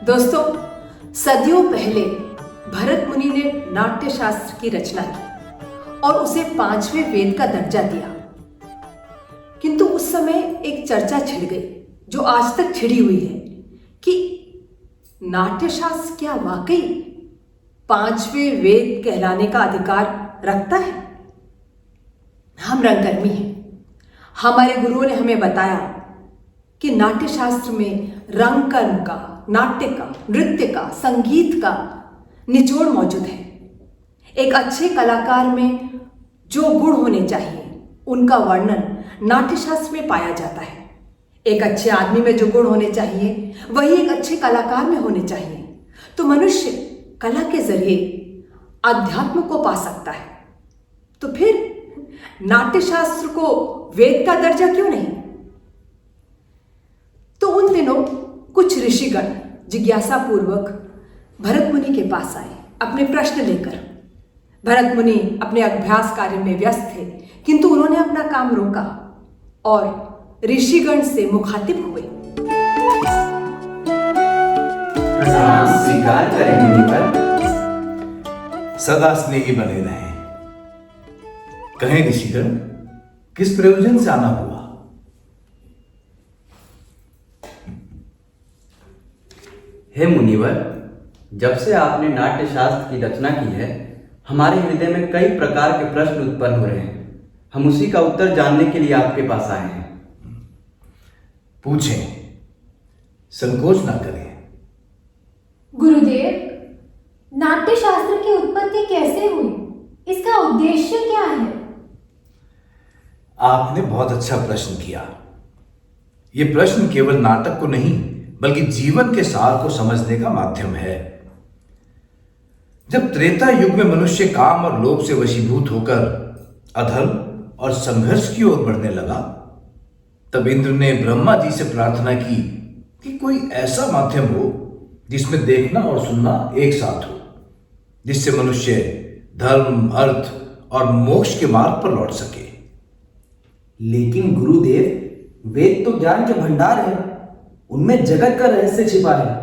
दोस्तों, सदियों पहले भरत मुनि ने नाट्य शास्त्र की रचना की और उसे 5वें वेद का दर्जा दिया। किंतु उस समय एक चर्चा छिड़ गई जो आज तक छिड़ी हुई है कि नाट्य शास्त्र क्या वाकई 5वें वेद कहलाने का अधिकार रखता है। हम रंगकर्मी हैं। हमारे गुरुओं ने हमें बताया कि नाट्य शास्त्र में रंग कर्म का, नाट्य का, नृत्य का, संगीत का निचोड़ मौजूद है। एक अच्छे कलाकार में जो गुण होने चाहिए उनका वर्णन नाट्य शास्त्र में पाया जाता है। एक अच्छे आदमी में जो गुण होने चाहिए वही एक अच्छे कलाकार में होने चाहिए। तो मनुष्य कला के जरिए अध्यात्म को पा सकता है। तो फिर नाट्य शास्त्र को वेद का दर्जा क्यों नहीं? तो उन दिनों कुछ ऋषिगण जिज्ञासा पूर्वक भरत मुनि के पास आए अपने प्रश्न लेकर। भरत मुनि अपने अभ्यास कार्य में व्यस्त थे, किंतु उन्होंने अपना काम रोका और ऋषिगण से मुखातिब हुए। प्रणाम स्वीकार करें मुनिवर। सदा स्नेही बने रहें। कहें ऋषिगण, किस प्रयोजन से आना हुआ? हे मुनिवर, जब से आपने नाट्य शास्त्र की रचना की है, हमारे हृदय में कई प्रकार के प्रश्न उत्पन्न हो रहे हैं। हम उसी का उत्तर जानने के लिए आपके पास आए हैं। पूछें, संकोच ना करें। गुरुदेव, नाट्य शास्त्र की उत्पत्ति कैसे हुई? इसका उद्देश्य क्या है? आपने बहुत अच्छा प्रश्न किया। यह प्रश्न केवल नाटक को नहीं बल्कि जीवन के सार को समझने का माध्यम है। जब त्रेता युग में मनुष्य काम और लोभ से वशीभूत होकर अधर्म और संघर्ष की ओर बढ़ने लगा, तब इंद्र ने ब्रह्मा जी से प्रार्थना की कि कोई ऐसा माध्यम हो जिसमें देखना और सुनना एक साथ हो, जिससे मनुष्य धर्म, अर्थ और मोक्ष के मार्ग पर लौट सके। लेकिन गुरुदेव, वेद तो ज्ञान के भंडार है, उनमें जगत का रहस्य छिपा है।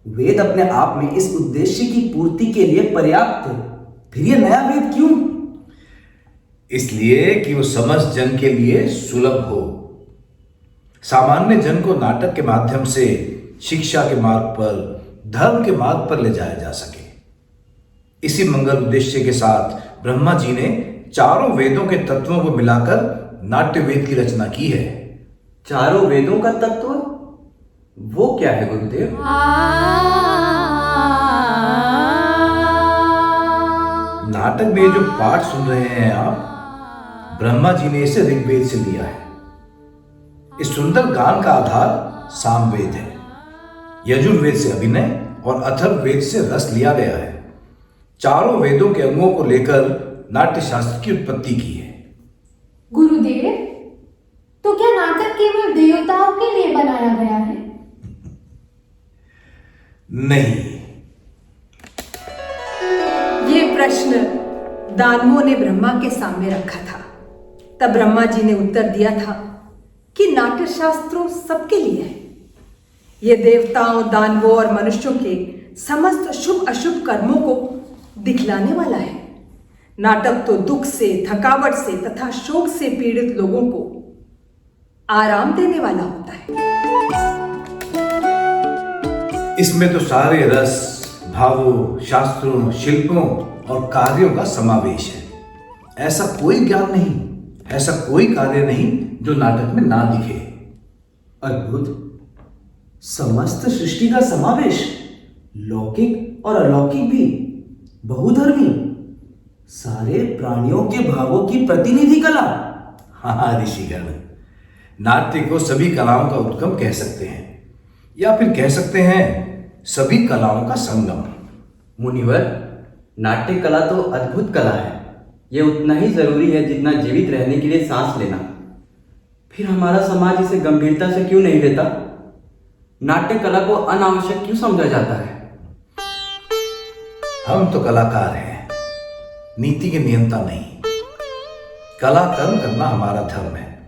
वेद अपने आप में इस उद्देश्य की पूर्ति के लिए पर्याप्त है। फिर यह नया वेद क्यों? इसलिए कि वो समस्त जन के लिए सुलभ हो, सामान्य जन को नाटक के माध्यम से शिक्षा के मार्ग पर, धर्म के मार्ग पर ले जाया जा सके। इसी मंगल उद्देश्य के साथ ब्रह्मा जी ने चारों वेदों के तत्वों को मिलाकर नाट्य वेद की रचना की है। चारों वेदों का तत्व वो क्या है गुरुदेव? नाटक में जो पाठ सुन रहे हैं आप, ब्रह्मा जी ने इसे ऋग्वेद से लिया है। इस सुंदर गान का आधार सामवेद है। यजुर्वेद से अभिनय और अथर्ववेद से रस लिया गया है। चारों वेदों के अंगों को लेकर नाट्य शास्त्र की उत्पत्ति की है। गुरुदेव, तो क्या नाटक केवल देवताओं के लिए बनाया गया है? नहीं। ये प्रश्न दानवों ने ब्रह्मा के सामने रखा था। तब ब्रह्मा जी ने उत्तर दिया था कि नाट्य शास्त्रों सबके लिए है। ये देवताओं, दानवों और मनुष्यों के समस्त शुभ अशुभ कर्मों को दिखलाने वाला है। नाटक तो दुख से, थकावट से तथा शोक से पीड़ित लोगों को आराम देने वाला होता है। इसमें तो सारे रस, भावों, शास्त्रों, शिल्पों और कार्यों का समावेश है। ऐसा कोई ज्ञान नहीं, ऐसा कोई कार्य नहीं जो नाटक में ना दिखे। अद्भुत! समस्त सृष्टि का समावेश, लौकिक और अलौकिक भी, बहुधर्मी, सारे प्राणियों के भावों की प्रतिनिधि कला। हाँ ऋषिगण, नाट्य को सभी कलाओं का उद्गम कह सकते हैं, या फिर कह सकते हैं सभी कलाओं का संगम। मुनिवर, नाट्य कला तो अद्भुत कला है। यह उतना ही जरूरी है जितना जीवित रहने के लिए सांस लेना। फिर हमारा समाज इसे गंभीरता से क्यों नहीं लेता? नाट्य कला को अनावश्यक क्यों समझा जाता है? हम तो कलाकार हैं, नीति के नियंता नहीं। कला कर्म करना हमारा धर्म है।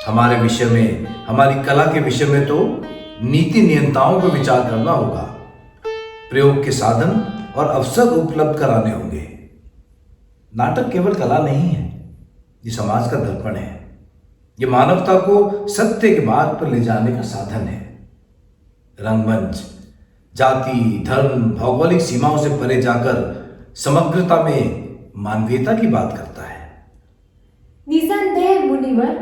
हमारे विषय में, हमारी कला के विषय में तो नीति नियंताओं पर विचार करना होगा, प्रयोग के साधन और अवसर उपलब्ध कराने होंगे। नाटक केवल कला नहीं है, ये समाज का दर्पण है। ये मानवता को सत्य के मार्ग पर ले जाने का साधन है। रंगमंच जाति, धर्म, भौगोलिक सीमाओं से परे जाकर समग्रता में मानवीयता की बात करता है। निसंदेह मुनिवर,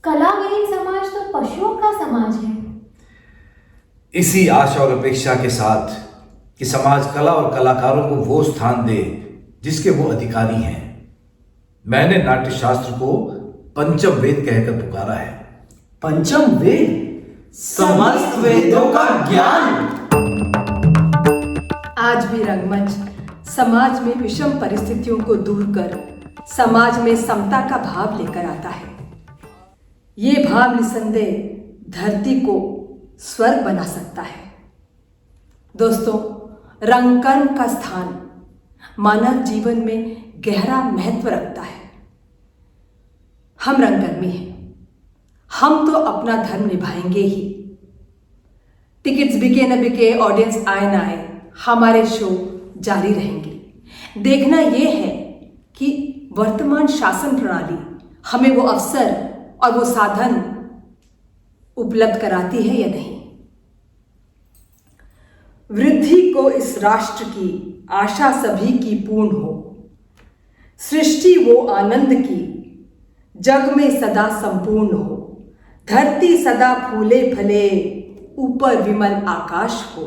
कलाविहीन समाज तो पशुओं का समाज है। इसी आशा और अपेक्षा के साथ कि समाज कला और कलाकारों को वो स्थान दे जिसके वो अधिकारी हैं, मैंने नाट्यशास्त्र को पंचम वेद कहकर पुकारा है। पंचम वेद, समस्त वेदों का ज्ञान। आज भी रंगमंच समाज में विषम परिस्थितियों को दूर कर समाज में समता का भाव लेकर आता है। ये भाव निसंदेह धरती को स्वर्ग बना सकता है। दोस्तों, रंगकर्म का स्थान मानव जीवन में गहरा महत्व रखता है। हम रंगकर्मी हैं, हम तो अपना धर्म निभाएंगे ही। टिकट्स बिके न बिके, ऑडियंस आए न आए, हमारे शो जारी रहेंगे। देखना यह है कि वर्तमान शासन प्रणाली हमें वो अवसर और वो साधन उपलब्ध कराती है या नहीं। वृद्धि को इस राष्ट्र की आशा सभी की पूर्ण हो, सृष्टि वो आनंद की जग में सदा संपूर्ण हो, धरती सदा फूले फले ऊपर विमल आकाश हो,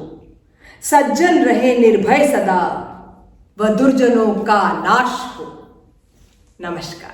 सज्जन रहे निर्भय सदा व दुर्जनों का नाश हो। नमस्कार।